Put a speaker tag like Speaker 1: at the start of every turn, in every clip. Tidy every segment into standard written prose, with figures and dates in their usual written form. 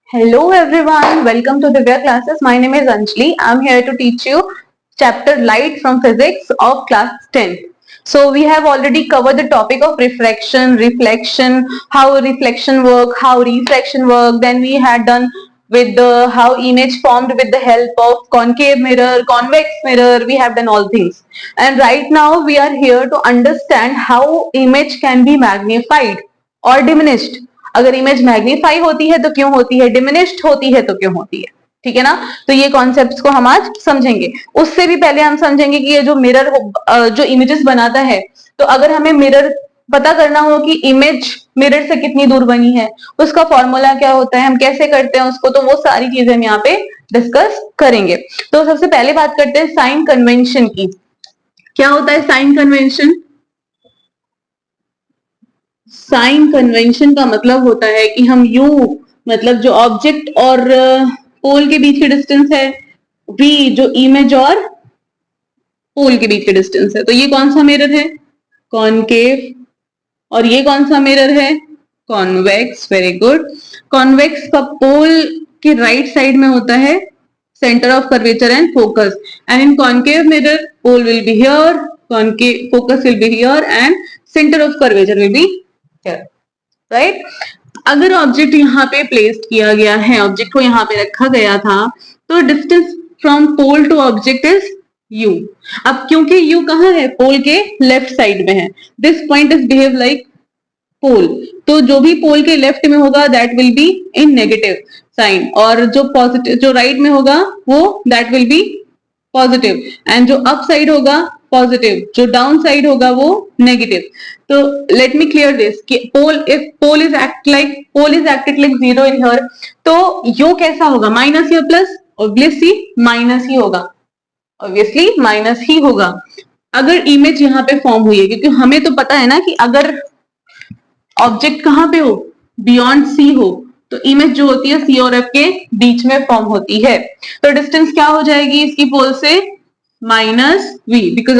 Speaker 1: Hello everyone, welcome to Divya classes. My name is Anjali. I'm here to teach you chapter Light from Physics of class 10. So we have already covered the topic of reflection, how reflection work, how refraction work. Then we had done with the how image formed with the help of concave mirror, convex mirror. We have done all things. And right now we are here to understand how image can be magnified और diminished. अगर image magnify होती है तो क्यों होती है, diminished होती है तो क्यों होती है. ठीक है ना. तो ये कॉन्सेप्ट्स को हम आज समझेंगे. उससे भी पहले हम समझेंगे कि ये जो मिरर जो इमेजेस बनाता है, तो अगर हमें मिरर पता करना हो कि इमेज मिरर से कितनी दूर बनी है, उसका फॉर्मूला क्या होता है, हम कैसे करते हैं उसको, तो वो सारी चीजें हम यहाँ पे डिस्कस करेंगे. तो सबसे पहले बात करते हैं साइन कन्वेंशन की. क्या होता है साइन कन्वेंशन? साइन कन्वेंशन का मतलब होता है कि हम यू मतलब जो ऑब्जेक्ट और पोल के बीच की डिस्टेंस है, वी जो इमेज और पोल के बीच की डिस्टेंस है. तो ये कौन सा मिरर है? कॉनकेव. और ये कौन सा मिरर है? कॉन्वेक्स. Very good. कॉन्वेक्स का पोल के राइट साइड में होता है centre of curvature and focus, and in concave mirror pole will be here, concave focus will be here and centre of curvature will be right. अगर object यहाँ पे placed किया गया है, ऑब्जेक्ट को यहाँ पे रखा गया था, तो distance from pole to object is u. अब क्योंकि u कहाँ है? पोल के लेफ्ट साइड में है. This point is behave like pole, तो जो भी पोल के लेफ्ट में होगा that will be in negative sign, और जो पॉजिटिव जो राइट में होगा वो that will be positive, and जो अप साइड होगा पॉजिटिव, जो डाउन साइड होगा वो नेगेटिव. तो लेट मी क्लियर दिस कि pole if pole is acted like zero in here, तो यो कैसा होगा? माइनस या प्लस? ऑब्वियसली माइनस ही होगा. ऑब्वियसली माइनस ही होगा अगर इमेज यहाँ पे फॉर्म हुई है, क्योंकि हमें तो पता है ना कि अगर ऑब्जेक्ट कहाँ पे हो, बियॉन्ड सी हो, तो इमेज जो होती है सी और एफ के बीच में फॉर्म होती है. तो डिस्टेंस क्या हो जाएगी इसकी पोल से? Minus v, because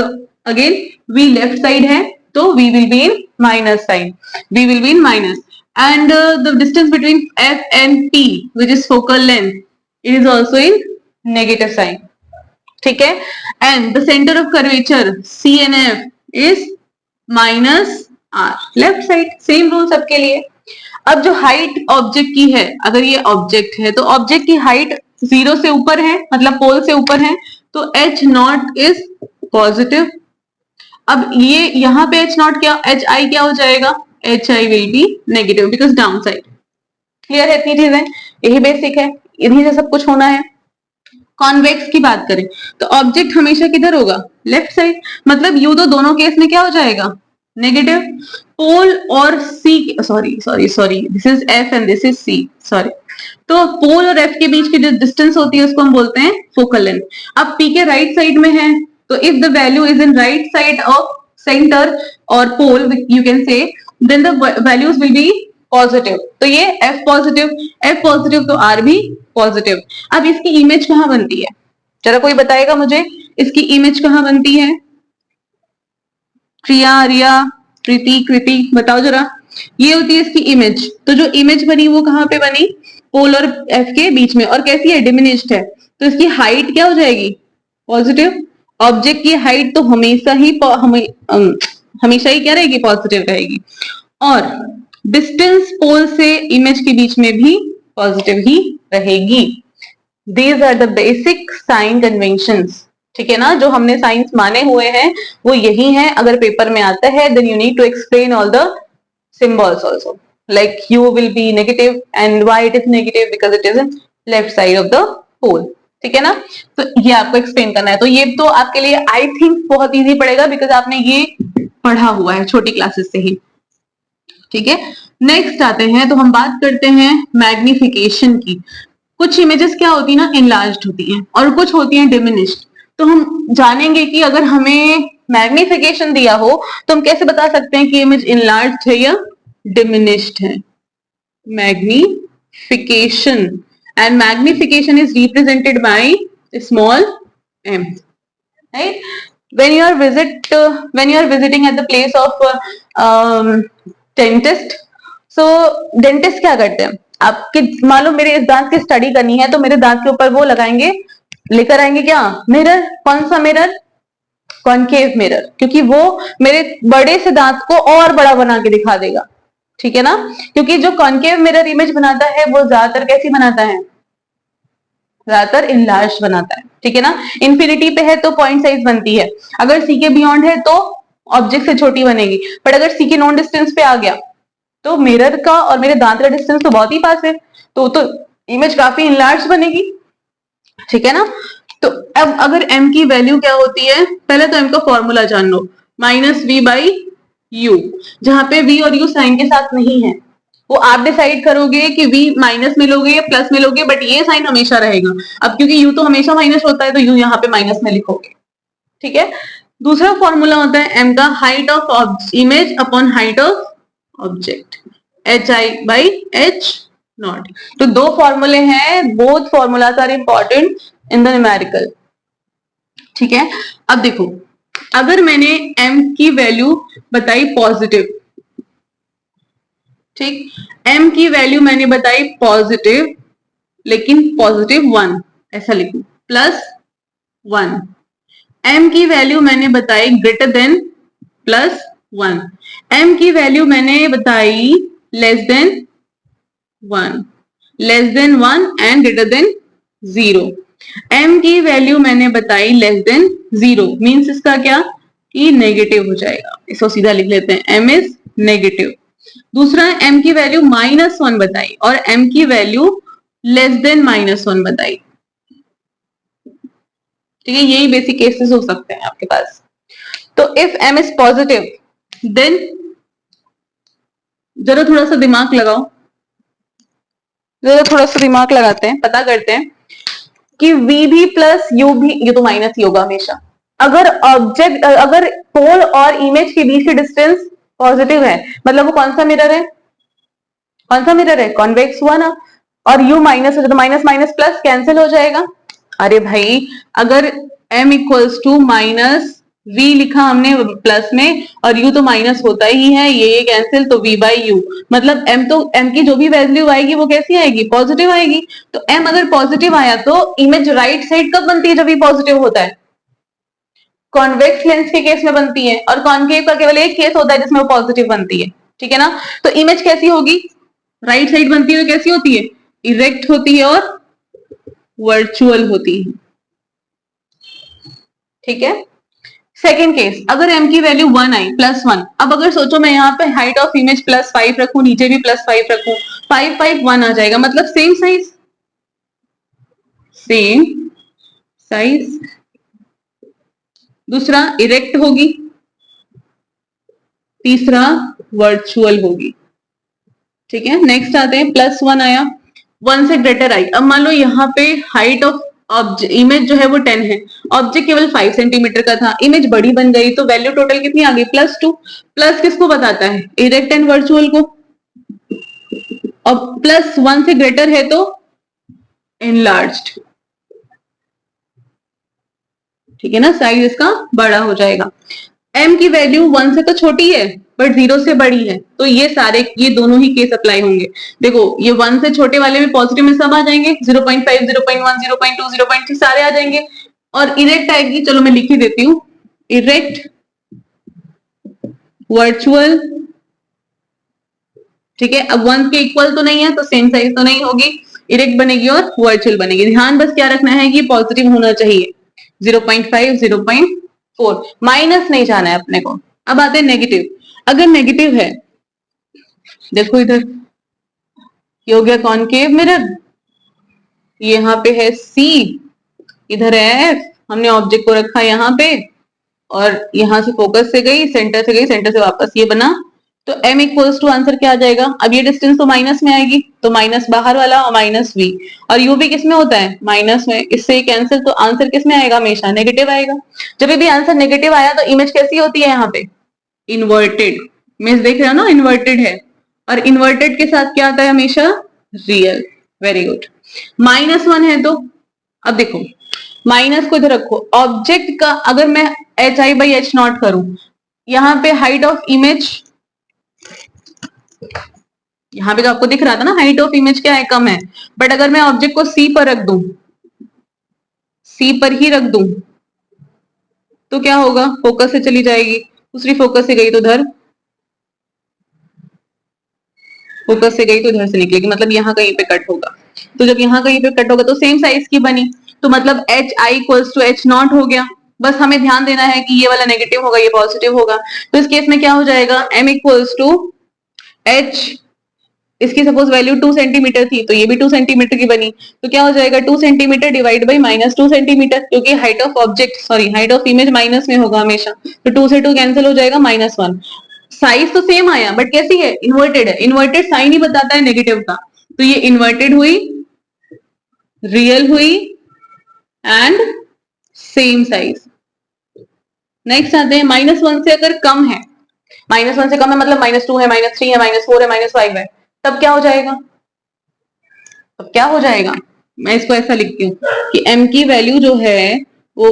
Speaker 1: again v left side है तो v will be in minus sign, v will be in minus, and the distance between F and P which is focal length, it is also in negative sign. ठीक है. And the centre of curvature C and F is minus R, left side. Same rule सबके लिए. अब जो height object की है, अगर ये ऑब्जेक्ट है तो ऑब्जेक्ट की हाइट जीरो से ऊपर है, मतलब पोल से ऊपर है, तो एच नॉट इज पॉजिटिव. अब ये यहाँ पे एच नॉट क्या, एच आई क्या हो जाएगा? H I will be negative because down side. Clear है? इतनी चीजें, यही बेसिक है, इन्हीं से सब कुछ होना है. कॉन्वेक्स की बात करें तो ऑब्जेक्ट हमेशा किधर होगा? Left side. मतलब यू तो दोनों केस में क्या हो जाएगा? नेगेटिव. पोल और C, sorry this is F and this is C, sorry. तो पोल और एफ के बीच की जो डिस्टेंस होती है उसको हम बोलते हैं फोकल लेंथ. अब पी के राइट साइड में है, तो if the value is in right side of centre और pole, you can say then the values will be positive. तो ये एफ पॉजिटिव तो आर भी पॉजिटिव. अब इसकी इमेज कहाँ बनती है? जरा कोई बताएगा मुझे, इसकी इमेज कहाँ बनती है? प्रिया, रिया, प्रीति, कृति, बताओ जरा. ये होती है इसकी इमेज. तो जो इमेज बनी वो कहाँ पे बनी? पोल और एफ के बीच में. और कैसी है? डिमिनिश्ड है. तो इसकी हाइट क्या हो जाएगी? पॉजिटिव. ऑब्जेक्ट की हाइट तो हमेशा ही क्या रहेगी? पॉजिटिव रहेगी. और डिस्टेंस पोल से इमेज के बीच में भी पॉजिटिव ही रहेगी. These are the basic sign conventions. ठीक है ना. जो हमने साइंस माने हुए हैं वो यही है. अगर पेपर में आता है then you need to explain all the symbols also, like u will be negative and why it is negative because it is in left side of the pole. ठीक है ना. तो ये आपको एक्सप्लेन करना है. तो ये तो आपके लिए आई थिंक बहुत इजी पड़ेगा बिकॉज आपने ये पढ़ा हुआ है छोटी क्लासेस से ही. ठीक है. नेक्स्ट आते हैं तो हम बात करते हैं मैग्निफिकेशन की. कुछ इमेजेस क्या होती है ना, इनलार्ज्ड होती हैं और कुछ होती हैं डिमिनिश्ड. तो हम जानेंगे कि अगर हमें मैग्निफिकेशन दिया हो तो हम कैसे बता सकते हैं कि इमेज इनलार्ज्ड है या डिमिनिश्ड है. Magnification, and magnification is represented by small m, right? When you are visiting at the place of dentist, so dentist क्या करते हैं? आपके मान लो मेरे इस दांत की स्टडी करनी है तो मेरे दांत के ऊपर वो लगाएंगे, लेकर आएंगे क्या, मिरर। कौन सा मिरर, कॉनकेव मिरर, क्योंकि वो मेरे बड़े से दांत को और बड़ा बना के दिखा देगा, ठीक है ना। क्योंकि जो कॉनकेव मिरर इमेज बनाता है वो ज्यादातर कैसी बनाता है, ज्यादातर इनलार्ज बनाता है, ठीक है ना। इंफिनिटी पे है तो पॉइंट साइज बनती है, अगर सी के बियॉन्ड है तो ऑब्जेक्ट से छोटी बनेगी, बट अगर सी के नॉन डिस्टेंस पे आ गया तो मिरर का और मेरे दांत का डिस्टेंस तो बहुत ही पास है, तो इमेज काफी इनलार्ज बनेगी, ठीक है ना। तो अब अगर m की वैल्यू क्या होती है, पहले तो m का फॉर्मूला जान लो, माइनस वी बाई यू, जहां पे v और u साइन के साथ नहीं है, वो आप डिसाइड करोगे कि v माइनस में लोगे या प्लस में लोगे, बट ये साइन हमेशा रहेगा। अब क्योंकि u तो हमेशा माइनस होता है तो u यहाँ पे माइनस में लिखोगे, ठीक है। दूसरा फॉर्मूला होता है m का height of image upon height of object, H I by H naught. तो दो फॉर्मूले हैं, both formulas are important in the numerical, ठीक है। अब देखो, अगर मैंने m की वैल्यू बताई पॉजिटिव, ठीक, m की वैल्यू मैंने बताई पॉजिटिव, लेकिन पॉजिटिव 1 ऐसा लिखूं, प्लस 1, m की वैल्यू मैंने बताई ग्रेटर देन प्लस 1, m की वैल्यू मैंने बताई less than 1, less than 1 and greater than 0, m की वैल्यू मैंने बताई लेस देन 0, मीन्स इसका क्या कि नेगेटिव हो जाएगा, इसको सीधा लिख लेते हैं m इज नेगेटिव। दूसरा m की वैल्यू -1 बताई और m की वैल्यू लेस देन -1 बताई, ठीक है। यही बेसिक केसेस हो सकते हैं आपके पास। तो if m is positive then जरा थोड़ा सा दिमाग लगाओ, जरा थोड़ा सा दिमाग लगाते हैं, पता करते हैं कि v भी प्लस u भी, ये तो माइनस ही होगा हमेशा। अगर ऑब्जेक्ट, अगर पोल और इमेज के बीच की डिस्टेंस पॉजिटिव है, मतलब वो कौन सा मिरर है, कौन सा मिरर है, कॉन्वेक्स हुआ ना। और u माइनस हो तो माइनस माइनस प्लस कैंसिल हो जाएगा। अरे भाई, अगर m equals to minus v लिखा हमने प्लस में और u तो माइनस होता ही है, ये कैंसिल, तो v बाई यू, मतलब m की जो भी वैल्यू आएगी वो कैसी आएगी, पॉजिटिव आएगी। तो m अगर पॉजिटिव आया तो इमेज राइट साइड कब बनती है, जब v पॉजिटिव होता है, कॉन्वेक्स लेंस के केस में बनती है, और कॉन्केव का केवल एक केस होता है जिसमें वो पॉजिटिव बनती है, ठीक है ना। तो इमेज कैसी होगी, राइट साइड बनती है तो कैसी होती है, इरेक्ट होती है और वर्चुअल होती है, ठीक है। सेकेंड केस, अगर m की वैल्यू 1 आई, +1, अब अगर सोचो मैं यहाँ पे हाइट ऑफ इमेज +5 रखूं, नीचे भी +5 रखूं, 5 5 1 आ जाएगा, मतलब सेम साइज, सेम साइज। दूसरा इरेक्ट होगी, तीसरा वर्चुअल होगी, ठीक है। नेक्स्ट आते हैं, +1 आया, 1 से ग्रेटर आई। अब मान लो यहाँ पे हाइट ऑफ इमेज जो है वो 10 है, ऑब्जेक्ट केवल 5 सेंटीमीटर का था, इमेज बड़ी बन गई, तो वैल्यू टोटल कितनी आ गई, +2। प्लस किसको बताता है, इरेक्ट एंड वर्चुअल को, और +1 से ग्रेटर है तो इनलार्ज्ड, ठीक है ना, साइज इसका बड़ा हो जाएगा। m की वैल्यू 1 से तो छोटी है बट 0 से बड़ी है, तो ये सारे, ये दोनों ही केस अप्लाई होंगे। देखो, ये 1 से छोटे वाले में पॉजिटिव में सब आ जाएंगे, 0.5 0.1 0.2 0.3 सारे आ जाएंगे, और इरेक्ट आएगी, चलो मैं लिख ही देती हूँ, इरेक्ट वर्चुअल, ठीक है। अब 1 के इक्वल तो नहीं है तो सेम साइज तो नहीं होगी, इरेक्ट बनेगी और वर्चुअल बनेगी। ध्यान बस क्या रखना है कि पॉजिटिव होना चाहिए, 0.5 0.4, माइनस नहीं जाना है अपने को। अब आते हैं नेगेटिव, अगर नेगेटिव है, देखो इधर ये हो गया कॉनकेव मिरर, यहाँ पे है C, इधर है F, हमने ऑब्जेक्ट को रखा यहाँ पे, और यहां से फोकस से गई, सेंटर से गई, सेंटर से वापस ये बना, तो m इक्वल्स टू आंसर क्या आ जाएगा, अब ये डिस्टेंस तो माइनस में आएगी, तो माइनस बाहर वाला और -v, और u भी किस में होता है, माइनस में, इससे कैंसिल, तो आंसर किस में आएगा, हमेशा नेगेटिव आएगा। जब भी आंसर नेगेटिव आया तो इमेज कैसी होती है, यहाँ पे इन्वर्टेड, इमेज देख रहे हो ना, इन्वर्टेड है, और इन्वर्टेड के साथ क्या आता है हमेशा, रियल। Very good. -1 है तो, अब देखो माइनस को इधर रखो, ऑब्जेक्ट का अगर मैं HI/H0 करूं, यहाँ पे हाइट ऑफ इमेज, यहाँ पे तो आपको दिख रहा था ना हाइट ऑफ इमेज क्या है, कम है। बट अगर मैं ऑब्जेक्ट को सी पर रख दूं, सी पर ही रख दूं, तो क्या होगा, फोकस से चली जाएगी, दूसरी फोकस से गई तो उधर, फोकस से गई तो इधर से निकलेगी, मतलब यहाँ कहीं पे कट होगा। तो जब यहाँ कहीं पे कट होगा तो सेम साइज की बनी, तो मतलब H I equals to H naught हो गया। बस हमें ध्यान देना है कि ये वाला नेगेटिव होगा, ये पॉजिटिव होगा। तो इस केस में क्या हो जाएगा, एम इक्वल्स टू एच, इसकी सपोज वैल्यू 2 सेंटीमीटर थी तो ये भी 2 सेंटीमीटर की बनी, तो क्या हो जाएगा 2 सेंटीमीटर डिवाइड बाई -2 सेंटीमीटर, क्योंकि height of object sorry height of image minus में होगा हमेशा, तो 2 से 2 कैंसिल हो जाएगा, -1। साइज तो सेम आया बट कैसी है, इन्वर्टेड है। इन्वर्टेड साइन ही बताता है नेगेटिव का, तो ये इन्वर्टेड हुई, रियल हुई एंड सेम साइज। नेक्स्ट आते हैं -1 से अगर कम है, -1 से कम है मतलब -2 है, -3 है, -4 है, -5 है, तब क्या हो जाएगा, तब क्या हो जाएगा, मैं इसको ऐसा लिखती हूँ कि m की वैल्यू जो है वो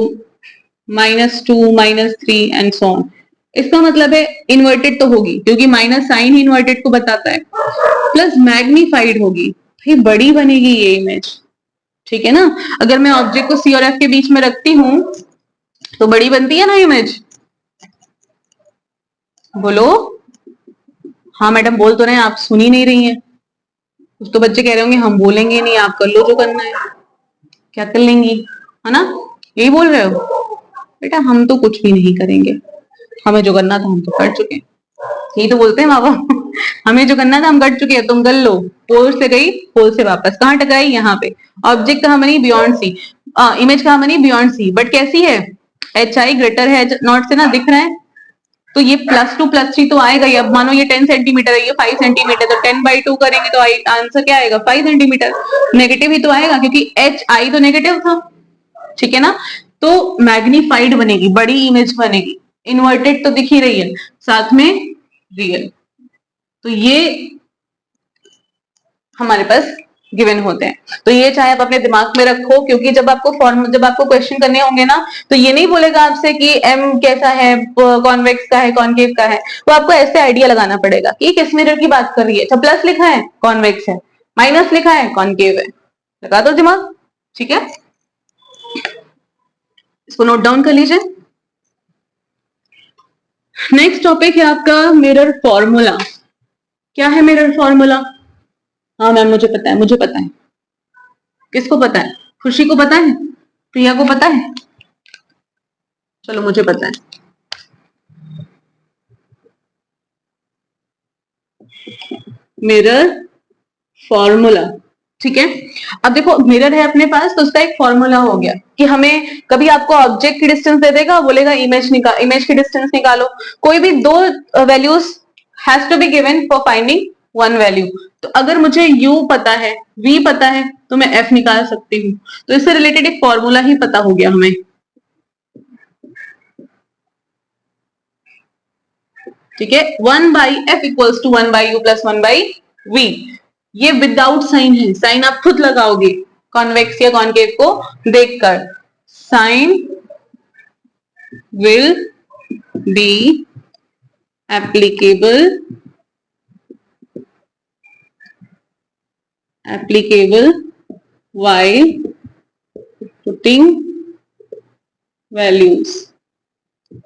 Speaker 1: -2, -3 एंड सो ऑन। इसका मतलब है इन्वर्टेड तो होगी क्योंकि माइनस साइन ही इन्वर्टेड को बताता है, प्लस मैग्नीफाइड होगी, भाई बड़ी बनेगी ये इमेज, ठीक है ना। अगर मैं ऑब्जेक्ट को सी और एफ के बीच में रखती हूँ तो बड़ी बनती है ना इमेज, बोलो। हाँ मैडम बोल तो रहे हैं, आप सुन ही नहीं रही हैं। कुछ तो बच्चे कह रहे होंगे हम बोलेंगे नहीं, आप कर लो जो करना है। क्या कर लेंगी, है ना, यही बोल रहे हो। बेटा हम तो कुछ भी नहीं करेंगे, हमें जो करना था हम तो कर चुके हैं, यही तो बोलते हैं माँ बाप। हमें जो करना था हम कर चुके हैं, तुम कर लो। पोल से गई, पोल से वापस, कहाँ टकराई, यहाँ पे। ऑब्जेक्ट कहाँ बनी, बियॉन्ड सी, इमेज कहाँ बनी, बियॉन्ड सी, बट कैसी है, एच आई ग्रेटर है नॉट से ना, दिख रहा है, तो ये +2 +3 तो आएगा ही। अब मानो ये 10 सेंटीमीटर है, ये 5 सेंटीमीटर, तो 10/2 करेंगे तो आंसर क्या आएगा, 5 सेंटीमीटर। नेगेटिव ही तो आएगा क्योंकि एच आई तो नेगेटिव था, ठीक है ना। तो मैग्नीफाइड बनेगी, बड़ी इमेज बनेगी, इन्वर्टेड तो दिख ही रही है, साथ में रियल। तो ये हमारे पास गिवन होते हैं। तो ये चाहे आप अपने दिमाग में रखो, क्योंकि जब आपको क्वेश्चन करने होंगे ना, तो ये नहीं बोलेगा आपसे कि एम कैसा है, कॉन्वेक्स का है, कॉनकेव का है, तो आपको ऐसे आइडिया लगाना पड़ेगा कि किस मिरर की बात कर रही है। अच्छा प्लस लिखा है कॉन्वेक्स है, माइनस लिखा है कॉनकेव है, लगा दो दिमाग, ठीक है। इसको नोट डाउन कर लीजिए। नेक्स्ट टॉपिक है आपका मिरर फॉर्मूला। क्या है मिरर फॉर्मूला, हाँ मैम मुझे पता है, मुझे पता है। किसको पता है, खुशी को पता है, प्रिया को पता है, चलो मुझे पता है। मिरर फॉर्मूला, ठीक है। अब देखो मिरर है अपने पास, तो उसका एक फॉर्मूला हो गया कि हमें कभी आपको ऑब्जेक्ट की डिस्टेंस दे देगा, बोलेगा इमेज की डिस्टेंस निकालो। कोई भी दो values has to be given for finding one value. तो अगर मुझे u पता है, v पता है, तो मैं f निकाल सकती हूँ। तो इससे रिलेटेड एक फॉर्मूला ही पता हो गया हमें, ठीक है। 1/f equals to 1/u plus 1/v। ये विदाउट साइन है, साइन आप खुद लगाओगे कॉन्वेक्स या कॉनकेव को देखकर। Sign will be applicable while putting values,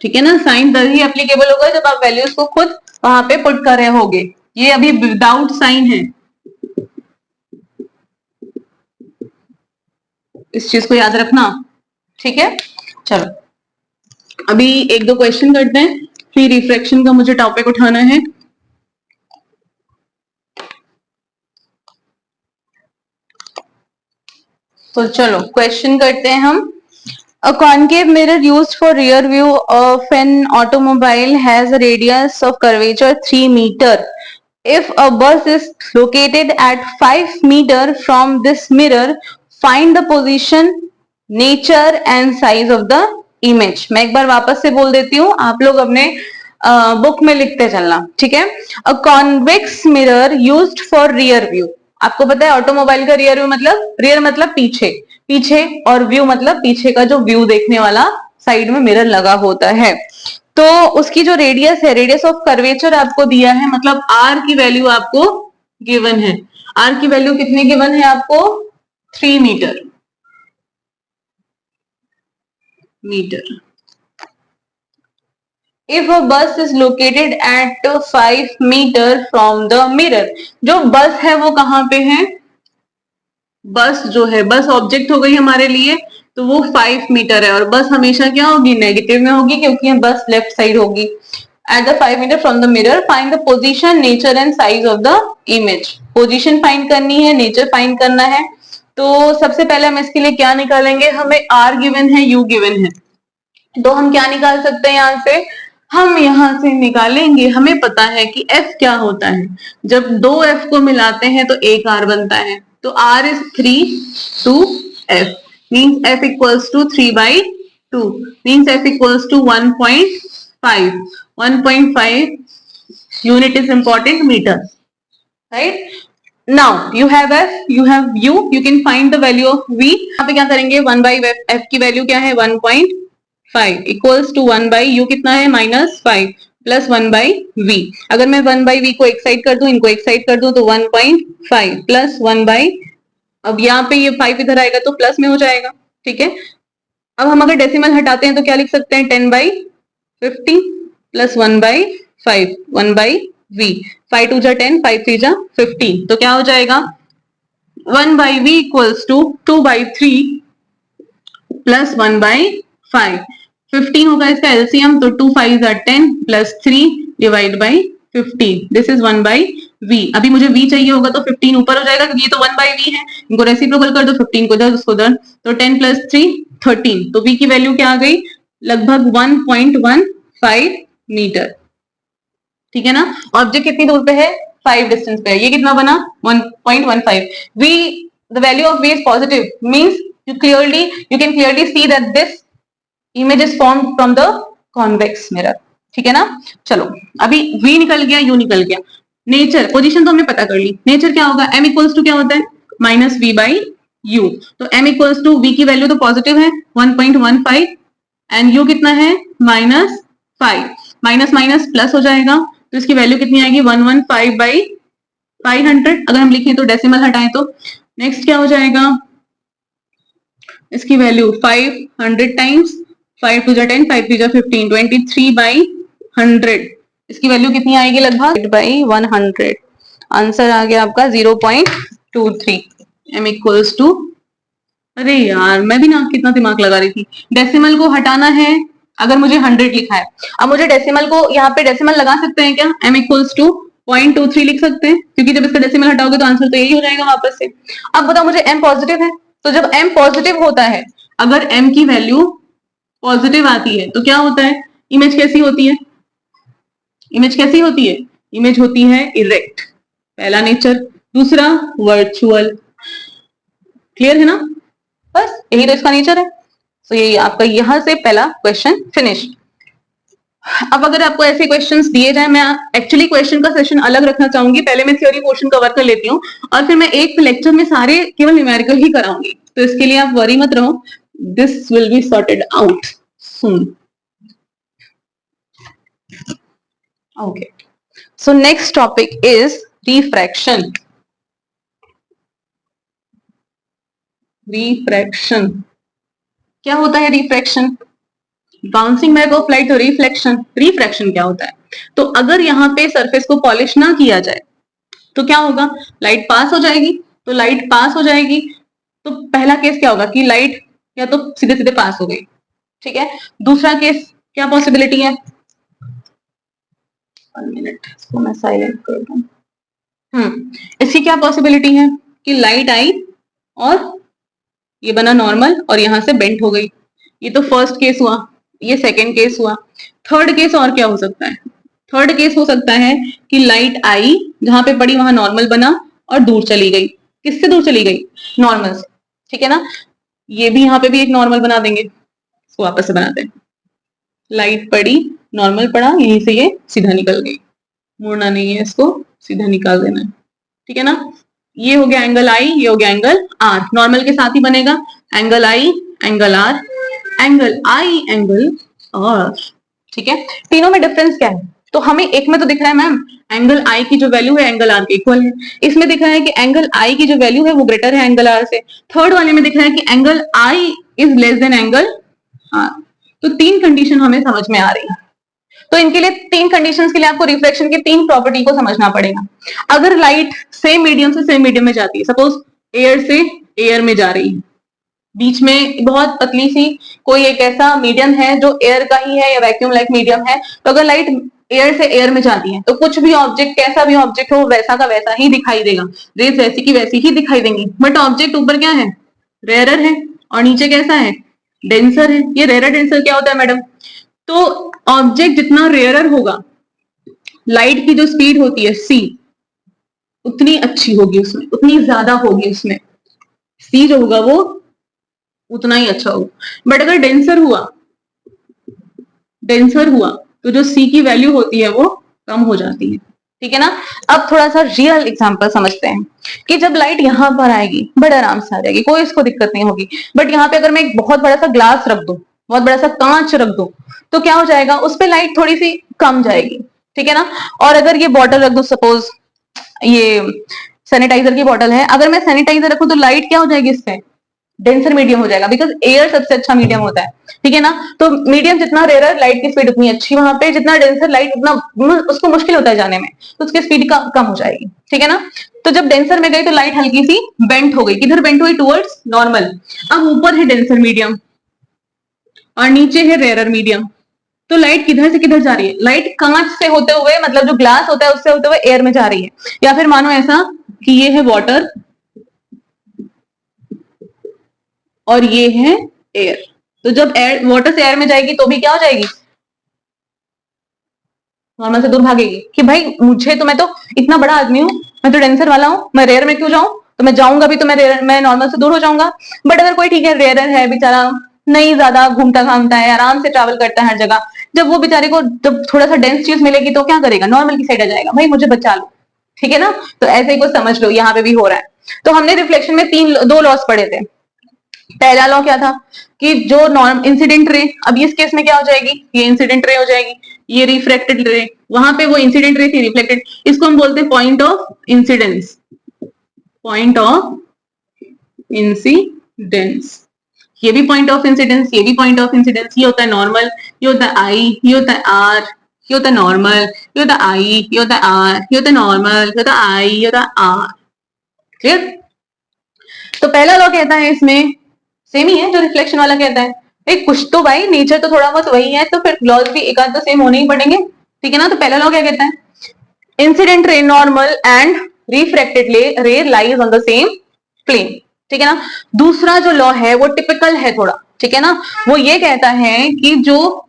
Speaker 1: ठीक है ना। साइन तभी एप्लीकेबल होगा जब आप वैल्यूज को खुद वहां पे पुट कर रहे होगे। ये अभी विदाउट साइन है, इस चीज को याद रखना, ठीक है। चलो अभी एक दो क्वेश्चन करते हैं, फिर रिफ्रैक्शन का मुझे टॉपिक उठाना है। तो चलो क्वेश्चन करते हैं हम। A concave mirror used for rear view of an automobile has a radius of curvature 3 meter. If a bus is located at 5 meter from this mirror, find the position, nature and size of the image. मैं एक बार वापस से बोल देती हूँ, आप लोग अपने बुक में लिखते चलना, ठीक है। A convex mirror used for rear view. आपको पता है ऑटोमोबाइल का रियर व्यू मतलब, रियर मतलब पीछे, पीछे, और व्यू मतलब पीछे का जो व्यू देखने वाला साइड में मिरर लगा होता है। तो उसकी जो रेडियस है, रेडियस ऑफ कर्वेचर आपको दिया है, मतलब आर की वैल्यू आपको गिवन है। आर की वैल्यू कितनी गिवन है आपको? 3 metre. If a bus is located at 5 metre from the mirror, जो बस है वो कहाँ पे है? बस जो है, बस ऑब्जेक्ट हो गई हमारे लिए, तो वो 5 मीटर है, और बस हमेशा क्या होगी? नेगेटिव में होगी, क्योंकि बस लेफ्ट साइड होगी। At the 5 metre from the mirror find the position, nature and size of the image. Position find करनी है, नेचर फाइंड करना है। तो सबसे पहले हम इसके लिए क्या निकालेंगे? हमें आर गिवन है, यू गिवन है, तो हम क्या निकाल सकते हैं यहां से? हम यहां से निकालेंगे, हमें पता है कि F क्या होता है। जब दो F को मिलाते हैं तो एक R बनता है, तो R is 3 to F, means F equals to 3/2, means F equals to 1.5. 1.5 unit is important, meter, right? Now you have F, you have U, you can find the value of V। यहाँ पे क्या करेंगे? 1/F की value क्या है? 1.5 equals to 1/U कितना है? -5 plus 1/V। अगर मैं 1/V को एक साइड कर दूं, इनको एक साइड कर दूं, तो 1.5 प्लस 1/, अब यहाँ पे ये 5 इधर आएगा तो प्लस में हो जाएगा, ठीक है। अब हम अगर डेसिमल हटाते हैं तो क्या लिख सकते हैं? 10/50 प्लस 1/5, 1/V। 5 2 जा 10, 5 3 जा 15, तो क्या हो जाएगा? 1/V equals to 2/3 plus 1/5। 15 होगा इसका एलसीएम, तो 2 5 are 10 plus 3 divide by 15, this is 1/V। अभी मुझे V चाहिए होगा तो 15 ऊपर हो जाएगा, क्योंकि ये तो 1/V है, इनको रेसिप्रोकल कर दो, 15 को इधर उसको उधर, तो 10 प्लस 3 13, तो V की वैल्यू क्या आ गई? लगभग 1.15 मीटर, ठीक है ना। ऑब्जेक्ट कितनी दूर पे है? 5 डिस्टेंस पे है, ये कितना बना? 1.15। V, the value of V is positive, means you can clearly see that this image is formed from the convex mirror, ठीक है ना। चलो अभी V निकल गया, U निकल गया। नेचर, पोजीशन तो हमने पता कर ली। नेचर क्या होगा? M इक्वल्स टू क्या होता है? -V/U। तो M इक्वल्स टू V की वैल्यू तो पॉजिटिव है 1.15, एंड U कितना है? -5, माइनस माइनस प्लस हो जाएगा, तो इसकी वैल्यू कितनी आएगी? 115/500। अगर हम लिखें तो डेसिमल हटाएं तो नेक्स्ट क्या हो जाएगा? इसकी वैल्यू 500 टाइम्स 5 2 जा 10, 5 3 जा 15, 23/100। इसकी वैल्यू कितनी आएगी? लगभग बाई 100। आंसर आ गया आपका 0.23। M इक्वल्स टू, अरे यार मैं भी ना कितना दिमाग लगा रही थी। डेसिमल को हटाना है, अगर मुझे 100 लिखा है, अब मुझे डेसिमल को यहाँ पे डेसिमल लगा सकते हैं क्या? M इक्वल्स टू 0.23 लिख सकते हैं, क्योंकि जब इसका डेसिमल हटाओगे तो आंसर तो यही हो जाएगा वापस से। अब बताओ मुझे M पॉजिटिव है, तो जब M पॉजिटिव होता है, अगर M की वैल्यू पॉजिटिव आती है तो क्या होता है? इमेज कैसी होती है? इमेज कैसी होती है? इमेज होती है इरेक्ट, पहला नेचर। दूसरा वर्चुअल, क्लियर है ना? बस यही तो इसका नेचर है। तो ये आपका यहां से पहला क्वेश्चन फिनिश। अब अगर आपको ऐसे क्वेश्चंस दिए जाए, मैं एक्चुअली क्वेश्चन का सेशन अलग रखना चाहूंगी, पहले मैं थ्योरी पोर्शन कवर कर लेती हूँ, और फिर मैं एक लेक्चर में सारे केवल न्यूमेरिकल ही कराऊंगी, तो इसके लिए आप वरी मत रहो, this will be sorted out soon. Okay, so next topic is refraction. Refraction क्या होता है? Refraction, bouncing back of light, reflection. Refraction क्या होता है? तो अगर यहाँ पे सरफेस को पॉलिश ना किया जाए तो क्या होगा? लाइट पास हो जाएगी, तो लाइट पास हो जाएगी, तो पहला केस क्या होगा कि लाइट या तो सीधे सीधे पास हो गई, ठीक है। दूसरा केस क्या पॉसिबिलिटी है? 1 मिनट, इसको मैं साइलेंट कर दूं। इसकी क्या पॉसिबिलिटी है कि लाइट आई और ये बना नॉर्मल और यहां से बेंट हो गई। ये तो फर्स्ट केस हुआ, ये सेकंड केस हुआ। थर्ड केस और क्या हो सकता है? थर्ड केस हो सकता है कि लाइट आई, जहां पे पड़ी वहां नॉर्मल बना और दूर चली गई। किससे दूर चली गई? नॉर्मल से, ठीक है ना। ये भी यहाँ पे भी एक नॉर्मल बना देंगे, इसको वापस से बनाते हैं। लाइट पड़ी, नॉर्मल पड़ा, यहीं से ये सीधा निकल गई, मुड़ना नहीं है, इसको सीधा निकाल देना है, ठीक है ना। ये हो गया एंगल आई, ये हो गया एंगल आर, नॉर्मल के साथ ही बनेगा angle I angle R, angle I angle R, ठीक है। तीनों में डिफरेंस क्या है? तो हमें एक में तो दिख रहा है मैम एंगल आई की जो वैल्यू है एंगल आर के इक्वल है, इसमें दिख रहा है कि एंगल आई की जो वैल्यू है वो ग्रेटर है एंगल आर से, थर्ड वाले में दिख रहा है कि angle I is less than angle R. तो तीन कंडीशन हमें समझ में आ रही है। तो इनके लिए तीन कंडीशंस के लिए आपको रिफ्लेक्शन की तीन प्रॉपर्टी को समझना पड़ेगा। अगर लाइट सेम मीडियम से सेम मीडियम में जाती है, सपोज एयर से एयर में जा रही है, बीच में बहुत पतली सी कोई एक ऐसा मीडियम है जो एयर का ही है या वैक्यूम लाइक मीडियम है, तो अगर लाइट एयर से एयर में जाती है तो कुछ भी ऑब्जेक्ट कैसा भी ऑब्जेक्ट हो वैसा का वैसा ही दिखाई देगा, रेज वैसी की वैसी ही दिखाई देंगी। बट ऑब्जेक्ट ऊपर क्या है, रेयरर है, और नीचे कैसा है, डेंसर है। ये रेयरर डेंसर क्या होता है मैडम, तो ऑब्जेक्ट जितना रेयरर होगा, लाइट की जो स्पीड होती है सी उतनी अच्छी होगी उसमें, उतनी ज्यादा होगी उसमें, सी जो होगा वो उतना ही अच्छा होगा। बट अगर डेंसर हुआ तो जो सी की वैल्यू होती है वो कम हो जाती है। ठीक है ना। अब थोड़ा सा रियल एग्जांपल समझते हैं कि जब लाइट यहां पर आएगी बड़े आराम से आ जाएगी, कोई इसको दिक्कत नहीं होगी। बट यहाँ पे अगर मैं एक बहुत बड़ा सा ग्लास रख दूं, बहुत बड़ा सा कांच रख दूं, तो क्या हो जाएगा, उस पर लाइट थोड़ी सी कम जाएगी। ठीक है ना। और अगर ये बॉटल रख दूं, सपोज ये सैनिटाइजर की बॉटल है, अगर मैं सैनिटाइजर रखूं तो लाइट क्या हो जाएगी, इससे डेंसर मीडियम हो जाएगा, बिकॉज एयर सबसे अच्छा मीडियम होता है। ठीक है ना। तो मीडियम जितना रेयर लाइट की स्पीड उतनी अच्छी वहां पे, जितना डेंसर लाइट उतना उसको मुश्किल होता है जाने में, तो उसकी स्पीड कम हो जाएगी। ठीक है ना। तो जब डेंसर में गई तो लाइट हल्की सी बेंट हो गई, किधर बेंट हुई, टुवर्ड्स नॉर्मल। अब ऊपर है डेंसर मीडियम और नीचे है रेयर मीडियम, तो लाइट किधर से किधर जा रही है, लाइट कांच से होते हुए, मतलब जो ग्लास होता है उससे होते हुए एयर में जा रही है। या फिर मानो ऐसा कि ये है वाटर और ये है एयर, तो जब एयर वाटर से एयर में जाएगी तो भी क्या हो जाएगी, नॉर्मल से दूर भागेगी। कि भाई मुझे तो, मैं तो इतना बड़ा आदमी हूं, मैं तो डेंसर वाला हूं, मैं रेयर में क्यों जाऊं, तो मैं जाऊंगा भी तो मैं नॉर्मल से दूर हो जाऊंगा। बट अगर कोई ठीक है रेयर है बेचारा, नहीं ज्यादा घूमता घामता है, आराम से ट्रैवल करता है हर जगह, जब वो बेचारे को जब थोड़ा सा डेंस चीज मिलेगी तो क्या करेगा, नॉर्मल की साइड आ जाएगा, भाई मुझे बचा लो। ठीक है ना। तो ऐसे ही कुछ समझ लो यहाँ पे भी हो रहा है। तो हमने रिफ्लेक्शन में दो लॉस पढ़े थे। पहला लॉ क्या था कि जो नॉर्म इंसिडेंट रे, अब इस केस में क्या हो जाएगी, ये इंसिडेंट रे हो जाएगी, ये रिफ्रैक्टेड रे, वहां पे वो इंसिडेंट रे थी रिफ्लेक्टेड, इसको हम बोलते हैं point of incidence, point of incidence. ये भी पॉइंट ऑफ इंसिडेंस, ये भी पॉइंट ऑफ इंसिडेंस। ये होता है नॉर्मल, ये होता है आई, ये होता है आर, ये होता है नॉर्मल, ये होता है आई, ये होता है आर, ये होता है नॉर्मल, ये होता है आई, ये होता है आर। क्लियर। तो पहला लॉ कहता है इसमें सेम ही है जो रिफ्लेक्शन वाला कहता है, एक कुछ तो भाई नेचर तो थोड़ा बहुत वही है, तो फिर लॉज भी एक आध तो सेम होने ही पड़ेंगे। ठीक है ना। तो पहला लॉ क्या कहता है, incident ray normal and refracted ray lies on the same plane. ठीक है ना। दूसरा जो लॉ है वो टिपिकल है थोड़ा, ठीक है ना, वो ये कहता है कि जो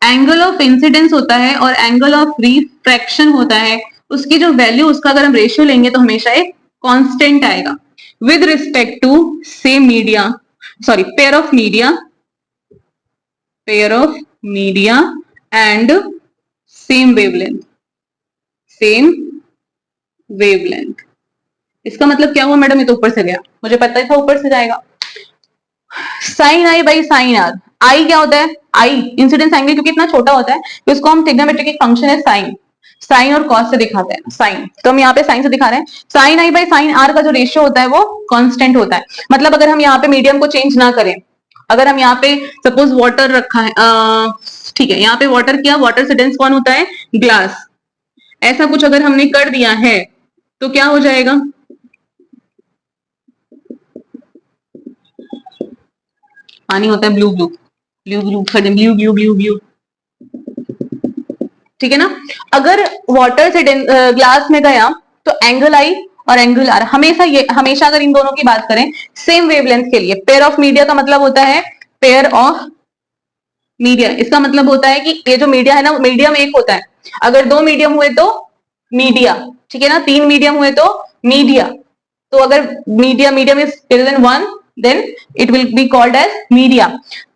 Speaker 1: एंगल ऑफ इंसिडेंस होता है और एंगल ऑफ रिफ्रैक्शन होता है, उसकी जो वैल्यू, उसका अगर हम रेशियो लेंगे तो हमेशा एक कांस्टेंट आएगा with respect to same media, sorry, pair of media and same wavelength। इसका मतलब क्या हुआ मैडम, ये तो ऊपर से गया, मुझे पता ही था ऊपर से जाएगा। Sine I by sine R, I क्या होता है, आई इंसिडेंस एंगल, क्योंकि इतना छोटा होता है तो इसको हम ट्रिग्नोमेट्री की फंक्शन है साइन, साइन और कॉस से दिखाते हैं साइन, तो हम यहाँ पे साइन से दिखा रहे हैं। Sine I by sine R का जो रेशियो होता है वो कांस्टेंट होता है। मतलब अगर हम यहाँ पे मीडियम को चेंज ना करें, अगर हम यहाँ पे सपोज वाटर रखा है, ठीक है, यहाँ पे वाटर किया, वाटर से डेंस कौन होता है, ग्लास, ऐसा कुछ अगर हमने कर दिया है तो क्या हो जाएगा, पानी होता है blue blue blue blue blue blue blue blue. ठीक है ना। अगर वाटर से ग्लास में गया तो एंगल आई और एंगल आर हमेशा अगर इन दोनों की बात करें सेम वेवलेंथ के लिए, पेयर ऑफ मीडिया का मतलब होता है पेयर ऑफ मीडिया, इसका मतलब होता है कि ये जो मीडिया है ना, मीडियम एक होता है, अगर दो मीडियम हुए तो मीडिया, ठीक है ना, तीन मीडियम हुए तो मीडिया, तो अगर medium is greater than 1 then it will be called as media.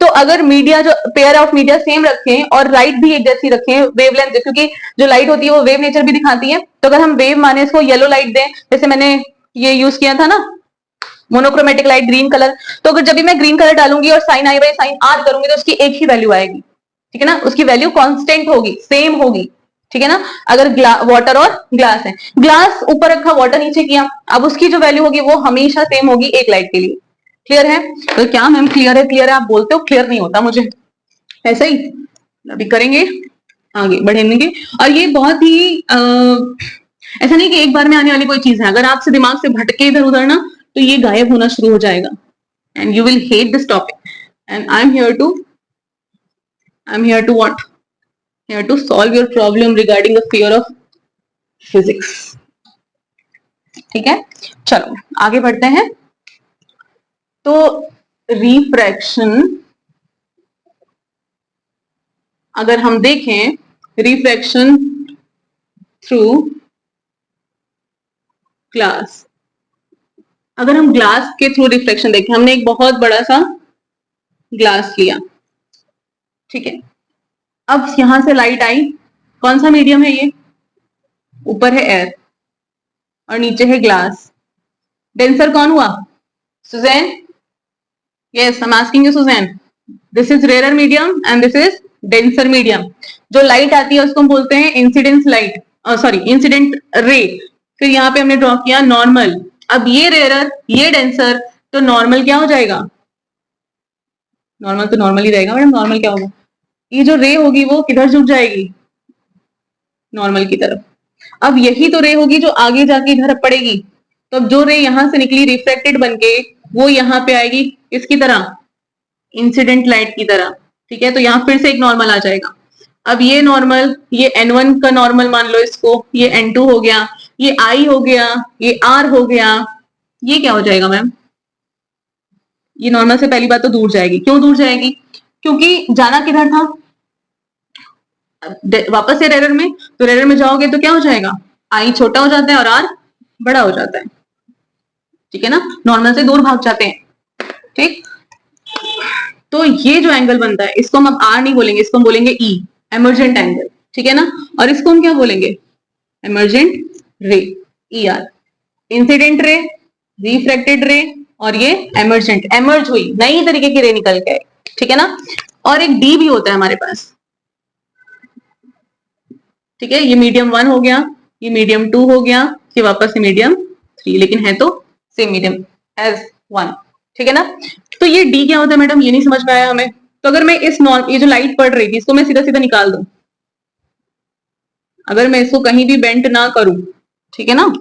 Speaker 1: तो अगर मीडिया जो पेयर ऑफ मीडिया सेम रखें और लाइट भी एक जैसी रखें, वेवलेंथ, क्योंकि जो लाइट होती है वो वेव नेचर भी दिखाती है, तो अगर हम वेव माने इसको येलो लाइट दें, जैसे मैंने ये यूज किया था ना मोनोक्रोमेटिक लाइट ग्रीन कलर, तो अगर जब भी मैं ग्रीन कलर डालूंगी और sine I by sine R करूंगी तो उसकी एक ही वैल्यू आएगी। ठीक है ना, उसकी वैल्यू कांस्टेंट होगी, सेम होगी। ठीक है ना। अगर वाटर और ग्लास है, ग्लास ऊपर रखा, वाटर नीचे किया, अब उसकी जो वैल्यू होगी वो हमेशा सेम होगी एक लाइट के लिए। क्लियर है? तो क्या मैम क्लियर है, क्लियर है आप बोलते हो, क्लियर नहीं होता मुझे। ऐसा ही अभी करेंगे, आगे बढ़ेंगे। और ये बहुत ही ऐसा नहीं कि एक बार में आने वाली कोई चीज है, अगर आपसे दिमाग से भटके इधर उधर ना, तो ये गायब होना शुरू हो जाएगा and you will hate this topic and I am here to what, here to solve your problem regarding the fear of physics. ठीक है, चलो आगे बढ़ते हैं। तो रिफ्रैक्शन अगर हम देखें, रिफ्रैक्शन थ्रू ग्लास, अगर हम ग्लास के थ्रू रिफ्लेक्शन देखें, हमने एक बहुत बड़ा सा ग्लास लिया, ठीक है। अब यहां से लाइट आई, कौन सा मीडियम है ये, ऊपर है एयर और नीचे है ग्लास, डेंसर कौन हुआ, Susan? Yes, I am asking you Susan, this is rare medium and this is denser medium. जो लाइट आती है उसको हम बोलते हैं incidence light, sorry incident ray. फिर यहाँ पे हमने ड्रॉ किया नॉर्मल। अब ये रेयर, ये डेंसर, तो नॉर्मल क्या हो जाएगा, नॉर्मल तो नॉर्मल ही रहेगा मैडम, नॉर्मल क्या होगा, ये जो रे होगी वो किधर झुक जाएगी, नॉर्मल की तरफ। अब यही तो रे होगी जो आगे जाके इधर पड़ेगी, तो अब जो रे यहां से निकली रिफ्लेक्टेड बनके वो यहाँ पे आएगी किसकी तरह, इंसिडेंट लाइट की तरह। ठीक है, तो यहाँ फिर से एक नॉर्मल आ जाएगा। अब ये नॉर्मल, ये n1 का नॉर्मल मान लो इसको, ये n2 हो गया, ये I हो गया, ये R हो गया, ये क्या हो जाएगा मैम, ये नॉर्मल से पहली बात तो दूर जाएगी। क्यों दूर जाएगी, क्योंकि जाना किधर था, वापस से रेरर में, तो रेरर में जाओगे तो क्या हो जाएगा, I छोटा हो जाता है और R बड़ा हो जाता है। ठीक है ना, नॉर्मल से दूर भाग जाते हैं। ठीक, तो ये जो एंगल बनता है इसको हम अब R नहीं बोलेंगे, इसको हम बोलेंगे E, एमर्जेंट एंगल। ठीक है ना, और इसको हम क्या बोलेंगे, एमर्जेंट रे, ER। इंसिडेंट रे, रिफ्रैक्टेड रे, और ये एमर्जेंट, एमर्ज हुई, नई तरीके की रे निकल के। ठीक है ना, और एक डी भी होता है हमारे पास। ठीक है, ये मीडियम 1 हो गया, ये मीडियम 2 हो गया, ये वापस से मीडियम 3, लेकिन है तो सेम मीडियम एज 1। ठीक है ना, तो ये डी क्या होता है मैडम, ये नहीं समझ में आया हमें। तो अगर मैं इस ये जो लाइट पड़ रही थी इसको मैं सीधा सीधा निकाल दूं, अगर मैं इसको कहीं भी बेंट ना करूं, ठीक है ना,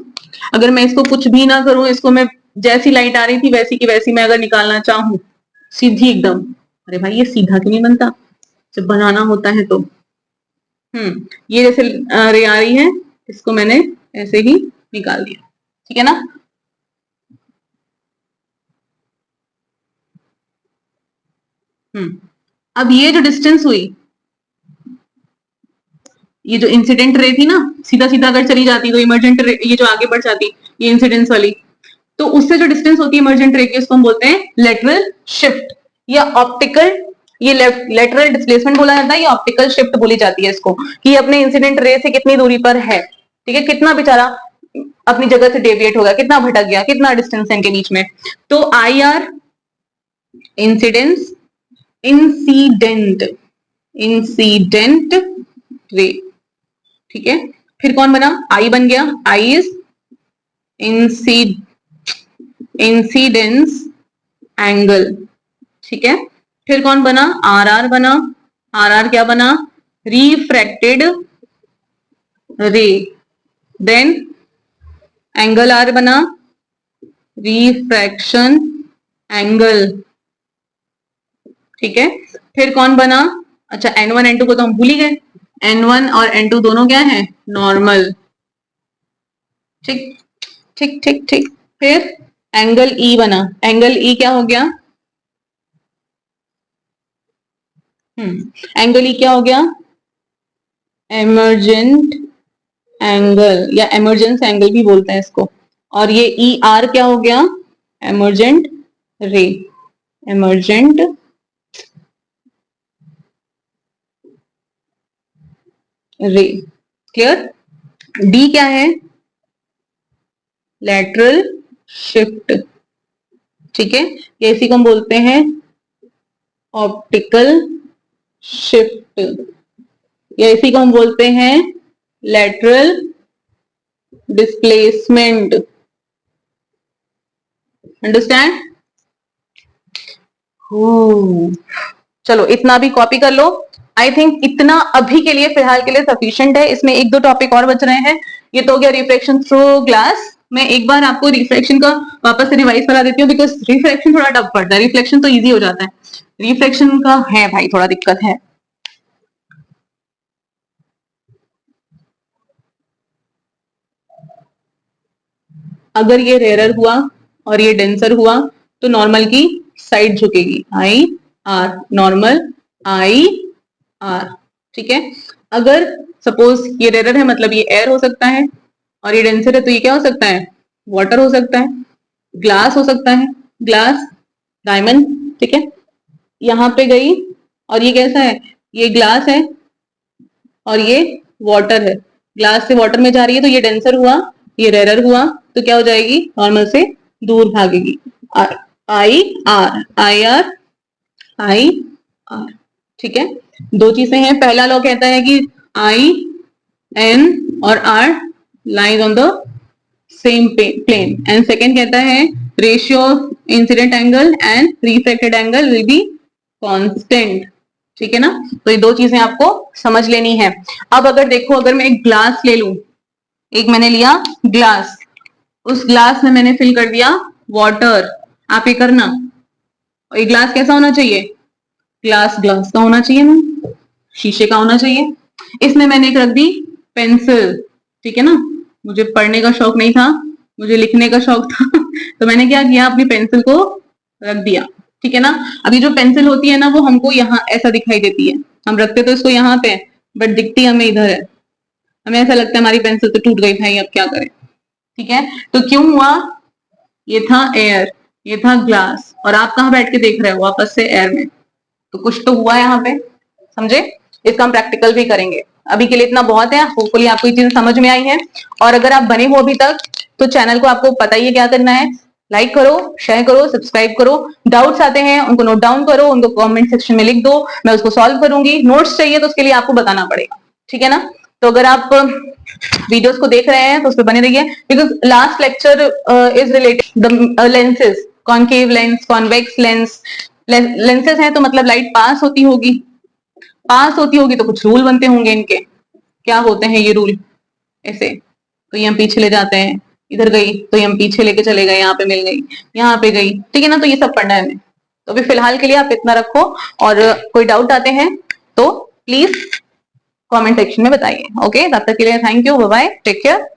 Speaker 1: अगर मैं इसको कुछ भी ना करूं, इसको मैं जैसी लाइट आ रही थी वैसी की वैसी मैं अगर निकालना चाहूं, सीधी एकदम, अरे भाई ये सीधा क्यों नहीं बनता, जब बनाना होता है तो ये जैसे रे आ रही है, इसको मैंने ऐसे ही निकाल दिया। ठीक है ना, अब ये जो डिस्टेंस हुई, ये जो इंसिडेंट रे थी ना, सीधा सीधा अगर चली जाती तो इमर्जेंट रे ये जो आगे बढ़ जाती, ये इंसिडेंस वाली, तो उससे जो डिस्टेंस होती है इमर्जेंट रे की उसको हम बोलते हैं लेटरल शिफ्ट या ऑप्टिकल, ये लेटरल डिस्प्लेसमेंट बोला जाता है, या ऑप्टिकल शिफ्ट बोली जाती है इसको, कि अपने इंसिडेंट रे से कितनी दूरी पर है। ठीक है, कितना बेचारा अपनी जगह से डेविएट हो गया, कितना भटक गया, कितना डिस्टेंस है इनके बीच में। तो IR incidence, incident, incident ray. ठीक है, फिर कौन बना, I बन गया, I इज इंसिडेंस एंगल। ठीक है, फिर कौन बना, RR बना, RR क्या बना, refracted ray, then angle R बना, रिफ्रैक्शन एंगल। ठीक है, फिर कौन बना, अच्छा N1 N2 को तो हम भूल ही गए, N1 और N2 दोनों क्या है, नॉर्मल। ठीक ठीक ठीक ठीक, फिर एंगल E बना, एंगल E क्या हो गया, एंगल E क्या हो गया, एमर्जेंट एंगल या एमरजेंस एंगल भी बोलते हैं इसको। और ये ER क्या हो गया, एमर्जेंट रे, एमर्जेंट रे। क्लियर, D क्या है, लेटरल शिफ्ट। ठीक है, ये इसी को हम बोलते हैं ऑप्टिकल शिफ्ट, या इसी को हम बोलते हैं lateral displacement. Understand? चलो इतना भी कॉपी कर लो। आई थिंक इतना अभी के लिए फिलहाल के लिए सफिशिएंट है। इसमें एक दो टॉपिक और बच रहे हैं। ये तो हो गया रिफ्लेक्शन थ्रू ग्लास। मैं एक बार आपको रिफ्लेक्शन का वापस से रिवाइज करा देती हूँ, बिकॉज रिफ्लेक्शन थोड़ा टफ पड़ता है। रिफ्लेक्शन तो इजी हो जाता है, रिफ्लेक्शन का है भाई थोड़ा दिक्कत है। अगर ये रेयरर हुआ और ये डेंसर हुआ तो नॉर्मल की साइड झुकेगी, I R, normal I R, ठीक है। अगर सपोज ये रेयरर है मतलब ये एयर हो सकता है, और ये डेंसर है तो ये क्या हो सकता है, वाटर हो सकता है, ग्लास हो सकता है, ग्लास, डायमंड, ठीक है। यहां पे गई और ये कैसा है, ये ग्लास है और ये वाटर है, ग्लास से वाटर में जा रही है तो ये डेंसर हुआ, ये रेयरर हुआ तो क्या हो जाएगी, नॉर्मल से दूर भागेगी। I R, I R, I R, ठीक है। दो चीजें हैं, पहला लॉ कहता है कि आई एन और R lies on the same plane, and second कहता है ratio incident angle and reflected angle will be constant, ठीक है ना। तो ये दो चीजें आपको समझ लेनी है। अब अगर देखो, अगर मैं एक ग्लास ले लूं, एक मैंने लिया ग्लास, उस ग्लास में मैंने फिल कर दिया वाटर, आप ये करना। और ये ग्लास कैसा होना चाहिए, ग्लास ग्लास का होना चाहिए ना, शीशे का होना चाहिए। इसमें मैंने एक रख दी पेंसिल, ठीक है ना। मुझे पढ़ने का शौक नहीं था, मुझे लिखने का शौक था तो मैंने क्या किया, अपनी पेंसिल को रख दिया, ठीक है ना। अभी जो पेंसिल होती है ना वो हमको यहाँ ऐसा दिखाई देती है, हम रखते तो इसको यहाँ पे, बट दिखती हमें इधर है। हमें ऐसा लगता है हमारी पेंसिल तो टूट गई भाई, अब क्या करें, ठीक है। तो क्यों हुआ, ये था एयर, ये था ग्लास, और आप कहाँ बैठ के देख रहे हो, वापस से एयर में, तो कुछ तो हुआ यहाँ पे, समझे। इसका हम प्रैक्टिकल भी करेंगे। अभी के लिए इतना बहुत है, होपफुली आपको ये चीज समझ में आई है। और अगर आप बने हो अभी तक तो चैनल को आपको पता ही है क्या करना है, लाइक करो, शेयर करो, सब्सक्राइब करो। डाउट्स आते हैं उनको नोट डाउन करो, उनको कमेंट सेक्शन में लिख दो, मैं उसको सॉल्व करूंगी। नोट्स चाहिए तो उसके लिए आपको बताना पड़ेगा, ठीक है ना। तो अगर आप वीडियोस को देख रहे हैं तो उस पर बने रहिए, because last lecture is related the lenses, concave lens, convex lens. Lenses हैं तो मतलब लाइट पास होती होगी, पास होती होगी तो कुछ रूल बनते होंगे इनके। क्या होते हैं ये रूल, ऐसे तो ये हम पीछे ले जाते हैं, इधर गई तो ये हम पीछे लेके चले गए, यहाँ पे मिल गई, यहाँ पे गई, ठीक है ना। तो ये सब पढ़ना है हमें। तो अभी फिलहाल के लिए आप इतना रखो, और कोई डाउट आते हैं तो प्लीज कमेंट सेक्शन में बताइए। ओके, तब तक के लिए thank you, bye bye, take care.